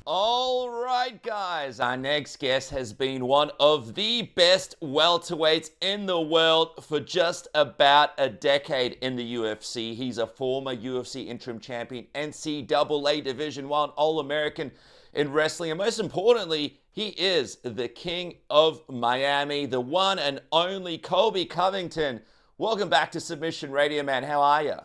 All right, guys. Our next guest has been one of the best welterweights in the world for just about a decade in the UFC. He's a former UFC interim champion, NCAA Division I All-American in wrestling, and most importantly, he is the King of Miami, the one and only Colby Covington. Welcome back to Submission Radio, man. How are you?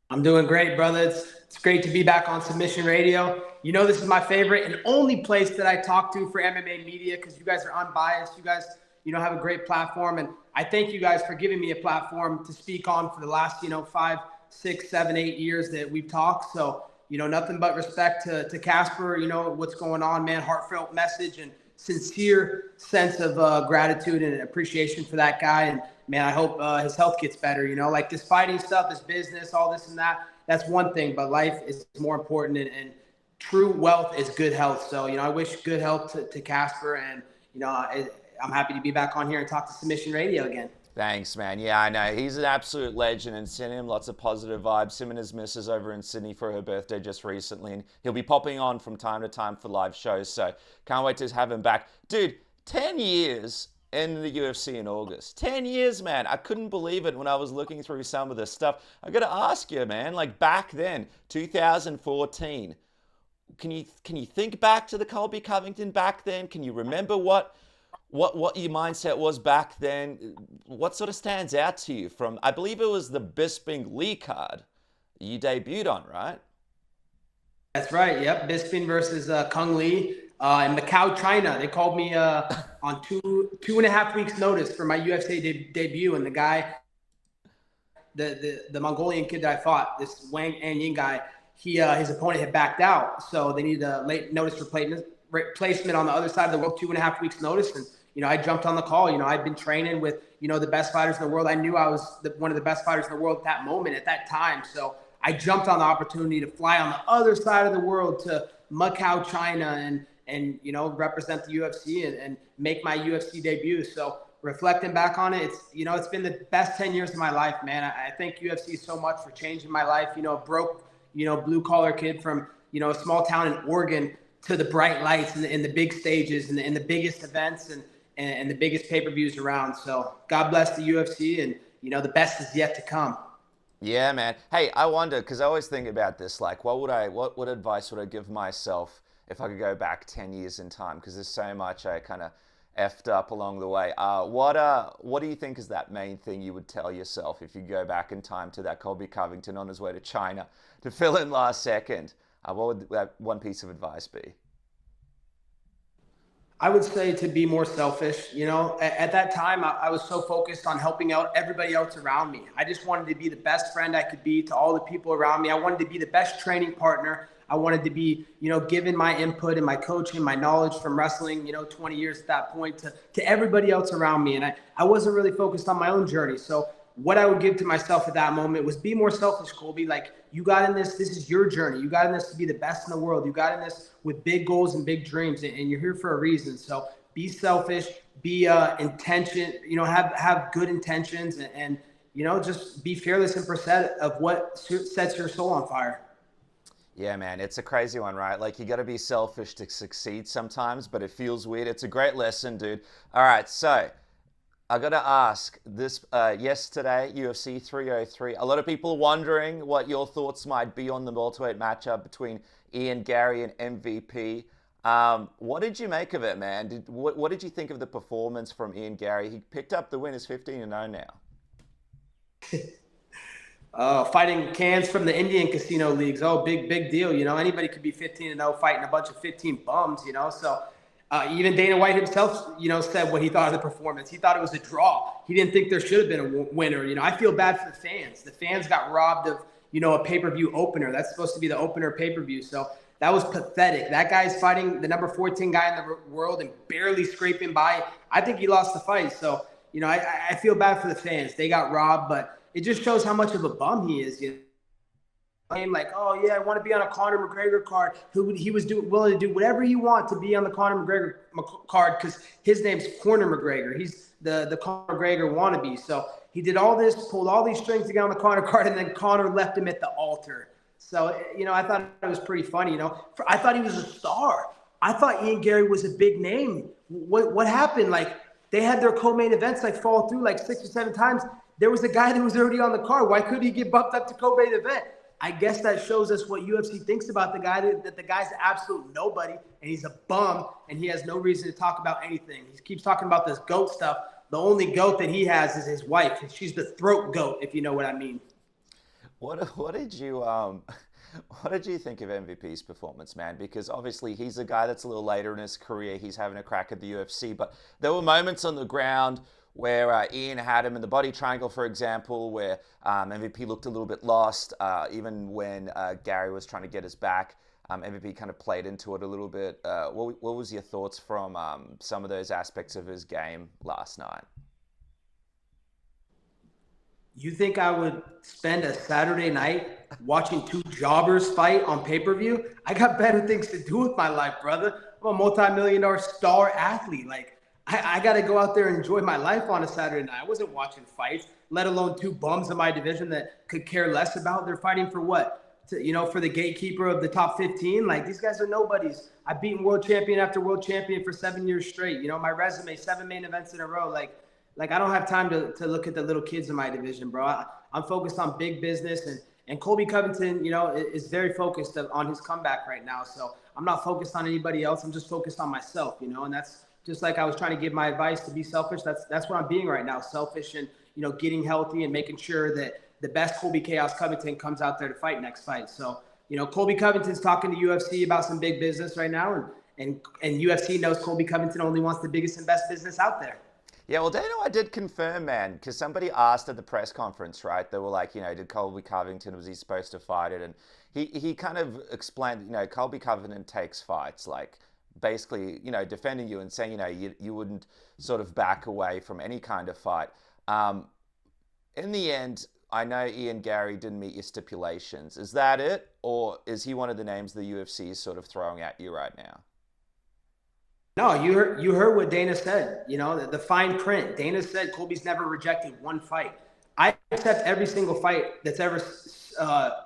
I'm doing great, brother. It's great to be back on Submission Radio. You know, this is my favorite and only place that I talk to for MMA media because you guys are unbiased. You guys, have a great platform. And I thank you guys for giving me a platform to speak on for the last, 5, 6, 7, 8 years that we've talked. So, nothing but respect to Casper, what's going on, man. Heartfelt message and sincere sense of gratitude and appreciation for that guy. And man, I hope his health gets better. Like this fighting stuff, this business, all this and that. That's one thing, but life is more important, and true wealth is good health. So, I wish good health to Casper, and I'm happy to be back on here and talk to Submission Radio again. Thanks, man. Yeah, I know. He's an absolute legend, and sending him lots of positive vibes. Him and his missus over in Sydney for her birthday just recently, and he'll be popping on from time to time for live shows, so can't wait to have him back. Dude, 10 years in the UFC in August. 10 years, man. I couldn't believe it when I was looking through some of this stuff. I got to ask you, man, like back then, 2014, can you think back to the Colby Covington back then? Can you remember what your mindset was back then? What sort of stands out to you from, I believe it was the Bisping Lee card you debuted on, right? That's right. Yep. Bisping versus Kung Lee in Macau, China. They called me on 2.5 weeks notice for my UFC debut. And the guy, the Mongolian kid that I fought, this Wang Anying guy, his opponent had backed out. So they needed a late notice replacement on the other side of the world, 2.5 weeks notice. And, I jumped on the call. I'd been training with, the best fighters in the world. I knew I was one of the best fighters in the world at that moment, at that time. So I jumped on the opportunity to fly on the other side of the world to Macau, China, and represent the UFC and make my UFC debut. So reflecting back on it, it's been the best 10 years of my life, man. I thank UFC so much for changing my life. Broke, blue collar kid from, a small town in Oregon to the bright lights and the big stages and the biggest events and the biggest pay-per-views around. So God bless the UFC, and, the best is yet to come. Yeah, man. Hey, I wonder, because I always think about this, like, what advice would I give myself if I could go back 10 years in time? Because there's so much I kind of effed up along the way. What do you think is that main thing you would tell yourself if you go back in time to that Colby Covington on his way to China to fill in last second? What would that one piece of advice be? I would say to be more selfish. At that time, I was so focused on helping out everybody else around me. I just wanted to be the best friend I could be to all the people around me. I wanted to be the best training partner. I wanted to be, giving my input and my coaching, my knowledge from wrestling, 20 years at that point to everybody else around me. And I wasn't really focused on my own journey. So what I would give to myself at that moment was be more selfish, Colby. Like, you got in this is your journey. You got in this to be the best in the world. You got in this with big goals and big dreams, and you're here for a reason. So be selfish, be intention, have good intentions, and just be fearless and percent of what sets your soul on fire. Yeah, man, it's a crazy one, right? Like, you got to be selfish to succeed sometimes, but it feels weird. It's a great lesson, dude. All right, so I got to ask this, yesterday, UFC 303, a lot of people wondering what your thoughts might be on the welterweight matchup between Ian Garry and MVP. What did you make of it, man? What did you think of the performance from Ian Garry? He picked up the win, is 15-0 now. Fighting cans from the Indian casino leagues. Oh, big deal. Anybody could be 15-0 fighting a bunch of 15 bums, So even Dana White himself, said what he thought of the performance. He thought it was a draw. He didn't think there should have been a winner. I feel bad for the fans. The fans got robbed of, a pay-per-view opener. That's supposed to be the opener pay-per-view. So that was pathetic. That guy's fighting the number 14 guy in the world and barely scraping by. I think he lost the fight. So, I feel bad for the fans. They got robbed, but it just shows how much of a bum he is. Like, oh yeah, I want to be on a Conor McGregor card. He was willing to do whatever he wants to be on the Conor McGregor card because his name's Conor McGregor. He's the Conor McGregor wannabe. So he did all this, pulled all these strings to get on the Conor card, and then Conor left him at the altar. So, I thought it was pretty funny. I thought he was a star. I thought Ian Garry was a big name. What happened? Like, they had their co-main events like fall through like 6 or 7 times. There was a guy that was already on the card. Why couldn't he get bumped up to co-main event? I guess that shows us what UFC thinks about the guy, that the guy's an absolute nobody, and he's a bum, and he has no reason to talk about anything. He keeps talking about this GOAT stuff. The only GOAT that he has is his wife. She's the throat GOAT, if you know what I mean. What did you what did you think of MVP's performance, man? Because obviously he's a guy that's a little later in his career. He's having a crack at the UFC, but there were moments on the ground where Ian had him in the body triangle, for example, where MVP looked a little bit lost. Even when Garry was trying to get his back, MVP kind of played into it a little bit. What was your thoughts from some of those aspects of his game last night? You think I would spend a Saturday night watching 2 jobbers fight on pay-per-view? I got better things to do with my life, brother. I'm a multi-million-dollar star athlete. Like, I got to go out there and enjoy my life on a Saturday night. I wasn't watching fights, let alone 2 bums in my division that could care less about. They're fighting for what? For the gatekeeper of the top 15? Like, these guys are nobodies. I've beaten world champion after world champion for 7 years straight. My resume, 7 main events in a row. Like I don't have time to look at the little kids in my division, bro. I'm focused on big business, and Colby Covington, is very focused on his comeback right now. So I'm not focused on anybody else. I'm just focused on myself, and that's just like I was trying to give my advice to be selfish. That's what I'm being right now, selfish and, getting healthy and making sure that the best Colby Chaos Covington comes out there to fight next fight. So, Colby Covington's talking to UFC about some big business right now, and UFC knows Colby Covington only wants the biggest and best business out there. Yeah, well, Dana, I did confirm, man, because somebody asked at the press conference, right? They were like, did Colby Covington, was he supposed to fight it? And he kind of explained, Colby Covington takes fights, like basically, defending you and saying, you wouldn't sort of back away from any kind of fight. In the end, I know Ian Garry didn't meet your stipulations. Is that it? Or is he one of the names the UFC is sort of throwing at you right now? No, you heard what Dana said, the fine print. Dana said Colby's never rejected one fight. I accept every single fight that's ever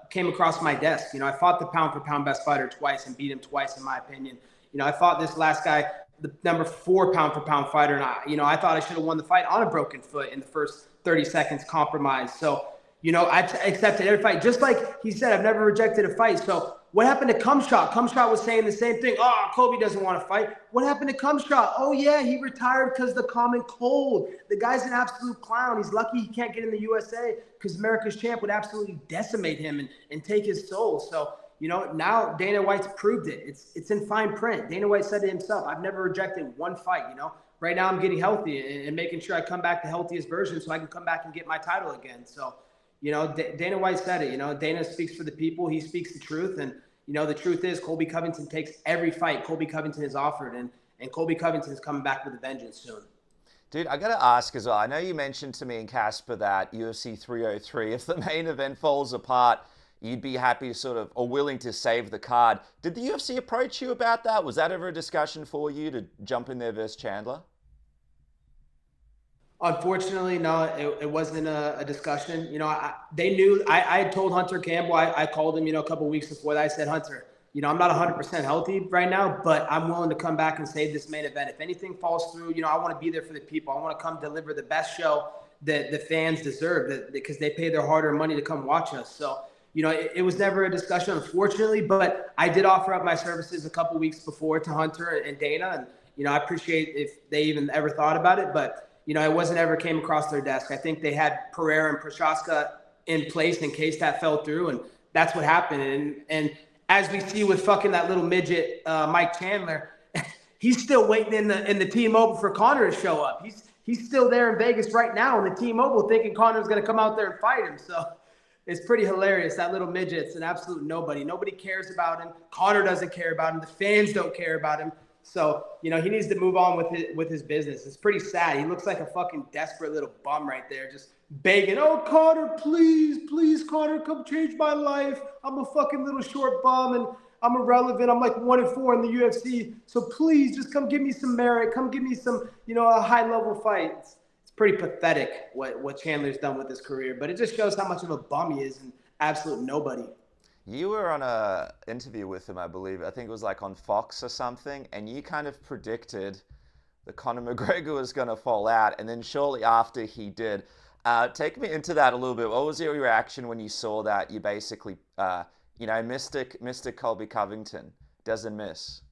came across my desk. I fought the pound for pound best fighter twice and beat him twice, in my opinion. I fought this last guy, the number 4 pound for pound fighter, and I thought I should have won the fight on a broken foot in the first 30 seconds compromise. So, I accepted every fight. Just like he said, I've never rejected a fight. So what happened to Cumshot? Cumshot was saying the same thing. Oh, Colby doesn't want to fight. What happened to Cumshot? Oh, yeah, he retired because of the common cold. The guy's an absolute clown. He's lucky he can't get in the USA because America's champ would absolutely decimate him and take his soul. So, now Dana White's proved it. It's in fine print. Dana White said it himself. I've never rejected one fight, Right now I'm getting healthy and making sure I come back the healthiest version so I can come back and get my title again. So, Dana White said it. Dana speaks for the people. He speaks the truth. And, the truth is Colby Covington takes every fight Colby Covington is offered. And Colby Covington is coming back with a vengeance soon. Dude, I got to ask as well. I know you mentioned to me and Casper that UFC 303, if the main event falls apart, you'd be happy to sort of, or willing to save the card. Did the UFC approach you about that? Was that ever a discussion for you to jump in there versus Chandler? Unfortunately, no, it wasn't a discussion. They knew. I had told Hunter Campbell. I called him, a couple of weeks before that. I said, Hunter, I'm not 100% healthy right now, but I'm willing to come back and save this main event. If anything falls through, I want to be there for the people. I want to come deliver the best show that the fans deserve, because they pay their hard-earned money to come watch us. So, it was never a discussion, unfortunately, but I did offer up my services a couple of weeks before to Hunter and Dana, and I appreciate if they even ever thought about it, but. It wasn't ever came across their desk. I think they had Pereira and Prochaska in place in case that fell through, and that's what happened. And as we see with fucking that little midget, Mike Chandler, he's still waiting in the T-Mobile for Conor to show up. He's still there in Vegas right now in the T-Mobile thinking Conor's going to come out there and fight him. So it's pretty hilarious. That little midget's an absolute nobody. Nobody cares about him. Conor doesn't care about him. The fans don't care about him. So, he needs to move on with his business. It's pretty sad. He looks like a fucking desperate little bum right there, just begging, oh, Conor, please, Conor, come change my life. I'm a fucking little short bum, and I'm irrelevant. I'm like 1-4 in the UFC. So please just come give me some merit. Come give me some, a high-level fight. It's pretty pathetic what Chandler's done with his career. But it just shows how much of a bum he is and absolute nobody. You were on a interview with him, I believe. I think it was like on Fox or something, and you kind of predicted that Conor McGregor was going to fall out, and then shortly after he did. Take me into that a little bit. What was your reaction when you saw that? You basically, Mr. Colby Covington doesn't miss.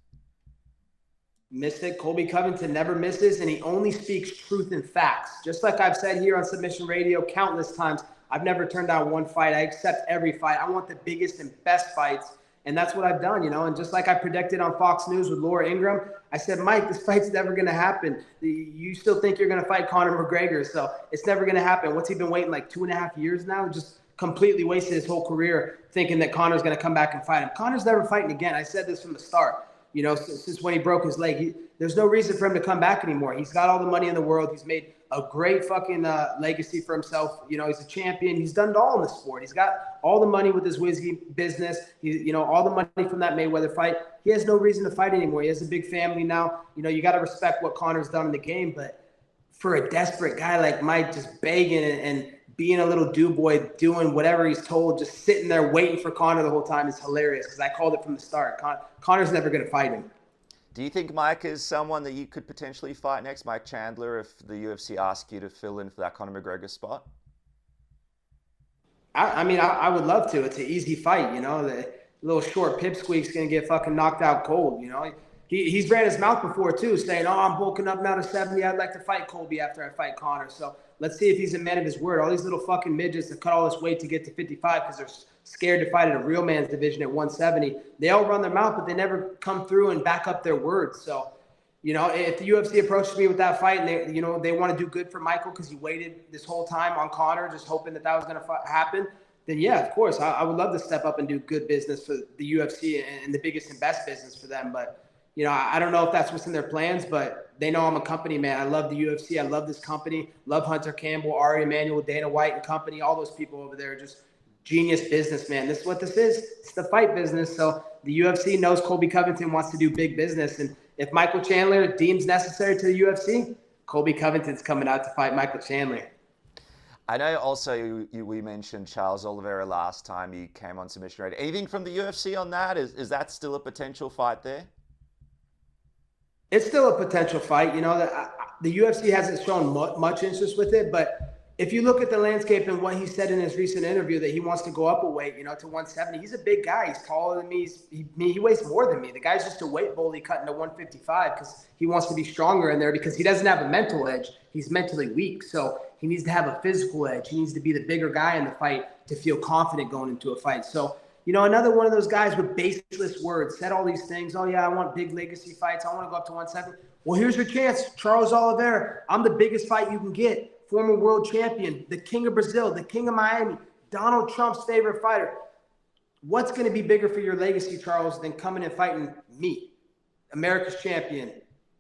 Mystic Colby Covington never misses, and he only speaks truth and facts. Just like I've said here on Submission Radio countless times, I've never turned down one fight. I accept every fight. I want the biggest and best fights, and that's what I've done, And just like I predicted on Fox News with Laura Ingraham, I said, Mike, this fight's never going to happen. You still think you're going to fight Conor McGregor, so it's never going to happen. What's he been waiting, like 2.5 years now? Just completely wasted his whole career thinking that Conor's going to come back and fight him. Conor's never fighting again. I said this from the start. Since when he broke his leg, there's no reason for him to come back anymore. He's got all the money in the world. He's made a great fucking legacy for himself. He's a champion. He's done it all in the sport. He's got all the money with his whiskey business. All the money from that Mayweather fight. He has no reason to fight anymore. He has a big family now. You got to respect what Conor's done in the game. But for a desperate guy like Mike, just begging and being a little boy, doing whatever he's told, just sitting there waiting for Conor the whole time is hilarious because I called it from the start. Conor's never going to fight him. Do you think Mike is someone that you could potentially fight next, Mike Chandler, if the UFC asked you to fill in for that Conor McGregor spot? I would love to. It's an easy fight, The little short pipsqueak's going to get fucking knocked out cold, He's ran his mouth before, too, saying, I'm bulking up now to 70. I'd like to fight Colby after I fight Conor. So let's see if he's a man of his word. All these little fucking midgets that cut all this weight to get to 55 because they're scared to fight at a real man's division at 170. They all run their mouth, but they never come through and back up their words. So, if the UFC approaches me with that fight and they want to do good for Michael because he waited this whole time on Conor, just hoping that was going to happen, then yeah, of course, I would love to step up and do good business for the UFC and the biggest and best business for them. But I don't know if that's what's in their plans, but they know I'm a company man. I love the UFC. I love this company. Love Hunter Campbell, Ari Emanuel, Dana White and company. All those people over there are just genius businessman. This is what this is. It's the fight business. So the UFC knows Colby Covington wants to do big business. And if Michael Chandler deems necessary to the UFC, Colby Covington's coming out to fight Michael Chandler. I know also we mentioned Charles Oliveira last time you came on Submission Radio. Anything from the UFC on that? Is that still a potential fight there? It's still a potential fight. The UFC hasn't shown much interest with it, but if you look at the landscape and what he said in his recent interview that he wants to go up a weight, to 170, he's a big guy. He's taller than me. He weighs more than me. The guy's just a weight bully cutting to 155 because he wants to be stronger in there because he doesn't have a mental edge. He's mentally weak. So he needs to have a physical edge. He needs to be the bigger guy in the fight to feel confident going into a fight. So another one of those guys with baseless words, said all these things. Oh, yeah, I want big legacy fights. I want to go up to 170. Well, here's your chance, Charles Oliveira. I'm the biggest fight you can get. Former world champion, the king of Brazil, the king of Miami, Donald Trump's favorite fighter. What's going to be bigger for your legacy, Charles, than coming and fighting me, America's champion,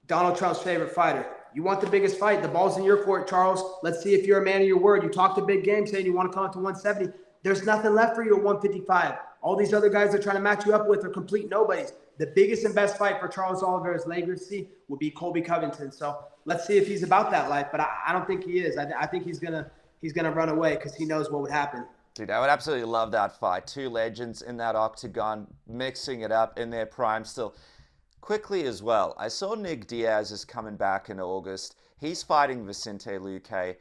Donald Trump's favorite fighter? You want the biggest fight. The ball's in your court, Charles. Let's see if you're a man of your word. You talked a big game saying you want to come up to 170. There's nothing left for you at 155. All these other guys they're trying to match you up with are complete nobodies. The biggest and best fight for Charles Oliveira's legacy would be Colby Covington. So let's see if he's about that life. But I don't think he is. I think he's gonna run away because he knows what would happen. Dude, I would absolutely love that fight. Two legends in that octagon, mixing it up in their prime still. Quickly as well, I saw Nick Diaz is coming back in August. He's fighting Vicente Luque.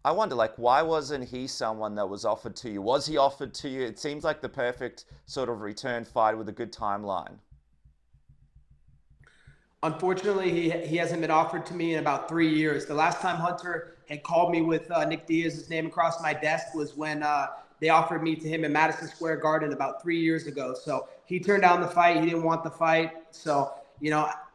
I wonder, why wasn't he someone that was offered to you? Was he offered to you? It seems like the perfect sort of return fight with a good timeline. Unfortunately, he hasn't been offered to me in about 3 years. The last time Hunter had called me with Nick Diaz's name across my desk was when they offered me to him in Madison Square Garden about 3 years ago. So he turned down the fight. He didn't want the fight. So,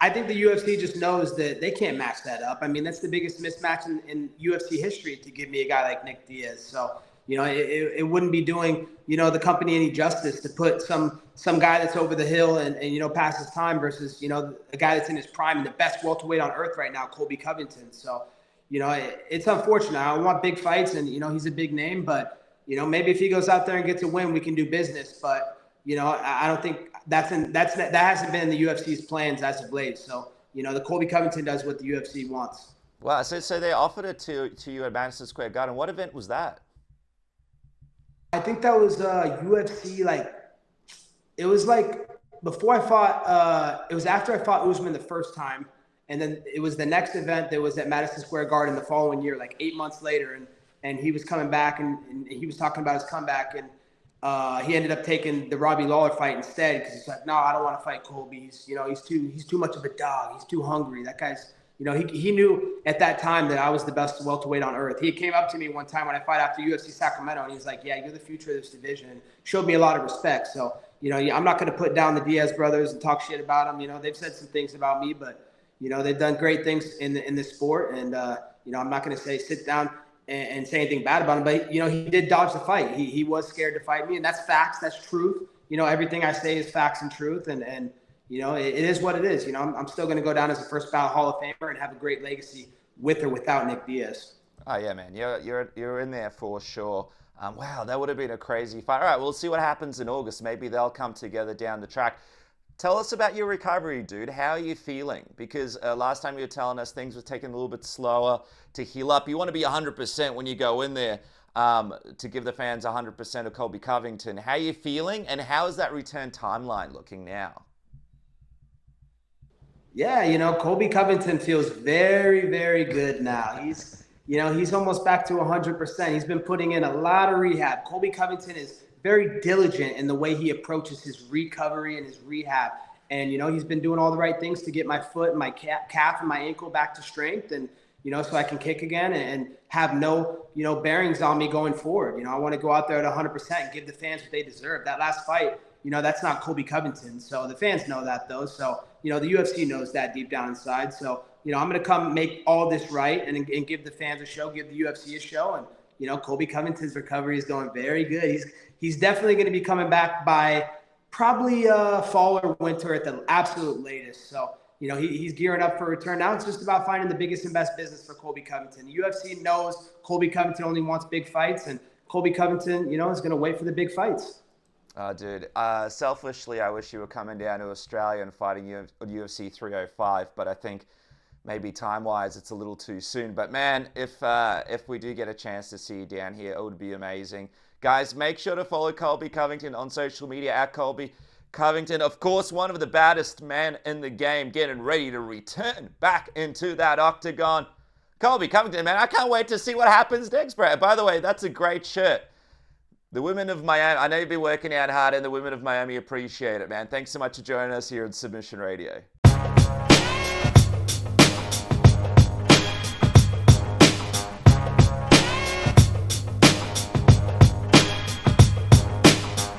I think the UFC just knows that they can't match that up. I mean, that's the biggest mismatch in UFC history to give me a guy like Nick Diaz. So, it wouldn't be doing, the company any justice to put some guy that's over the hill and past his time versus, a guy that's in his prime and the best welterweight on earth right now, Colby Covington. So, it's unfortunate. I want big fights and, he's a big name, but, maybe if he goes out there and gets a win, we can do business. But, I don't think that hasn't been in the UFC's plans as of late. So, the Colby Covington does what the UFC wants. Wow. So they offered it to you at Madison Square Garden. What event was that? I think that was UFC It was like before I fought. It was after I fought Usman the first time, and then it was the next event that was at Madison Square Garden the following year, like 8 months later, and he was coming back and he was talking about his comeback, and he ended up taking the Robbie Lawler fight instead because he's like, no, I don't want to fight Colby. He's too much of a dog. He's too hungry. That guy's he knew at that time that I was the best welterweight on earth. He came up to me one time when I fought after UFC Sacramento, and he's like, yeah, you're the future of this division, and showed me a lot of respect. So, I'm not going to put down the Diaz brothers and talk shit about them. They've said some things about me, but, they've done great things in this sport. And, I'm not going to say sit down and say anything bad about him, but, he did dodge the fight. He was scared to fight me, and that's facts. That's truth. Everything I say is facts and truth. And it is what it is. I'm still going to go down as a first ballot Hall of Famer and have a great legacy with or without Nick Diaz. Oh yeah, man, you're in there for sure. Wow, that would have been a crazy fight. All right, we'll see what happens in August. Maybe they'll come together down the track. Tell us about your recovery, dude. How are you feeling? Because last time you were telling us things were taking a little bit slower to heal up. You want to be 100% when you go in there to give the fans 100% of Colby Covington. How are you feeling, and how is that return timeline looking now? Yeah, Colby Covington feels very, very good now. He's almost back to 100%. He's been putting in a lot of rehab. Colby Covington is very diligent in the way he approaches his recovery and his rehab. And, he's been doing all the right things to get my foot and my calf and my ankle back to strength, and, so I can kick again and have no, bearings on me going forward. I want to go out there at 100% and give the fans what they deserve. That last fight, that's not Colby Covington. So the fans know that, though. So, the UFC knows that deep down inside. So, I'm going to come make all this right and give the fans a show, give the UFC a show. And, Colby Covington's recovery is going very good. He's definitely going to be coming back by probably fall or winter at the absolute latest. So, he's gearing up for a return. Now it's just about finding the biggest and best business for Colby Covington. The UFC knows Colby Covington only wants big fights, and Colby Covington, is going to wait for the big fights. Dude, selfishly, I wish you were coming down to Australia and fighting UFC 305, but I think maybe time-wise it's a little too soon. But man, if we do get a chance to see you down here, it would be amazing. Guys, make sure to follow Colby Covington on social media at Colby Covington. Of course, one of the baddest men in the game, getting ready to return back into that octagon. Colby Covington, man, I can't wait to see what happens next, bro. By the way, that's a great shirt. The women of Miami, I know you've been working out hard, and the women of Miami appreciate it, man. Thanks so much for joining us here at Submission Radio.